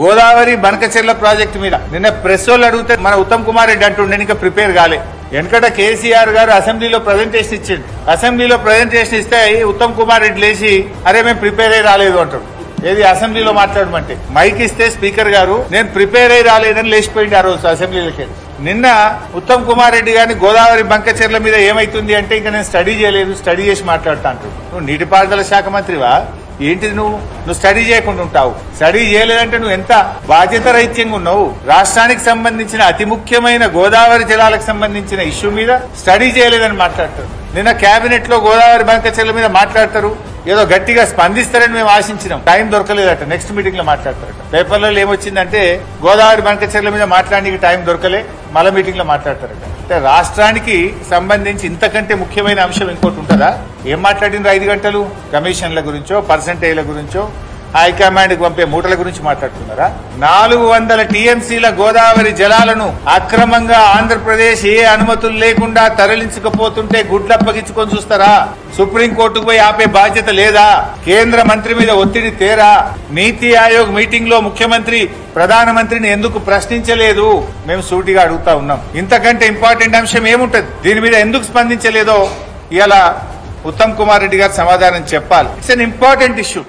Godavari Banakacherla project మీద నిన్న press వాళ్ళు అడిగితే మన ఉత్తమ్ కుమార్ రెడ్డి అంటుండే ఇంకా ప్రిపేర్ కాలే. వెనకట కేసీఆర్ గారు అసెంబ్లీలో ప్రజెంటేషన్ ఇచ్చిండు. అసెంబ్లీలో ప్రజెంటేషన్ ఇస్తే ఉత్తమ్ కుమార్ రెడ్డి లేచి అరే మేము ప్రిపేర్ అయ్యి రాలేదు అంటాడు. ఏది అసెంబ్లీలో మాట్లాడమంటే మైక్ ఇస్తే స్పీకర్ గారు నేను ప్రిపేర్ అయ్యి రాలేదని లేచిపోయింది ఆ రోజు అసెంబ్లీలోకి. నిన్న ఉత్తమ్ కుమార్ రెడ్డి గారిని గోదావరి బంకచెర్ల మీద ఏమైతుంది అంటే ఇంకా నేను స్టడీ చేయలేదు, స్టడీ చేసి మాట్లాడతా అంటాడు. నువ్వు నీటిపారుదల శాఖ మంత్రివా ఏంటిది? నువ్వు స్టడీ చేయకుండా ఉంటావు. స్టడీ చేయలేదంటే నువ్వు ఎంత బాధ్యత రహిత్యంగా ఉన్నావు. రాష్ట్రానికి సంబంధించిన అతి ముఖ్యమైన గోదావరి జలాలకు సంబంధించిన ఇష్యూ మీద స్టడీ చేయలేదని మాట్లాడతారు. నిన్న కేబినెట్ లో గోదావరి బంకచెర్ల మీద మాట్లాడతారు. ఏదో గట్టిగా స్పందిస్తారని మేము ఆశించినాం. టైం దొరకలేదట. నెక్స్ట్ మీటింగ్ లో మాట్లాడతారట. పేపర్లలో ఏమొచ్చిందంటే గోదావరి బంకచెర్ల మీద మాట్లాడడానికి టైం దొరకలే, మళ్ళా మీటింగ్ లో మాట్లాడతారట. అంటే రాష్ట్రానికి సంబంధించి ఇంతకంటే ముఖ్యమైన అంశం ఇంకోటి ఉంటుందా? ఏం మాట్లాడినరు 5 గంటలు? కమిషన్ల గురించో, పర్సంటేజ్ల గురించో, హైకమాండ్ కి పంపే మూటల గురించి మాట్లాడుతున్నారా? 400 టీఎంసీల గోదావరి జలాలను అక్రమంగా ఆంధ్రప్రదేశ్ ఏ అనుమతులు లేకుండా తరలించకపోతుంటే గుడ్లప్పగించుకొని చూస్తారా? సుప్రీంకోర్టుకు పోయి ఆపే బాధ్యత లేదా? కేంద్ర మంత్రి మీద ఒత్తిడి తేరా? నీతి ఆయోగ్ మీటింగ్ లో ముఖ్యమంత్రి ప్రధానమంత్రిని ఎందుకు ప్రశ్నించలేదు? మేము సూటిగా అడుగుతా ఉన్నాం. ఇంతకంటే ఇంపార్టెంట్ అంశం ఏముంటది? దీని మీద ఎందుకు స్పందించలేదో ఇవాళ ఉత్తమ్ కుమార్ రెడ్డి గారు సమాధానం చెప్పాలి. It's an important issue.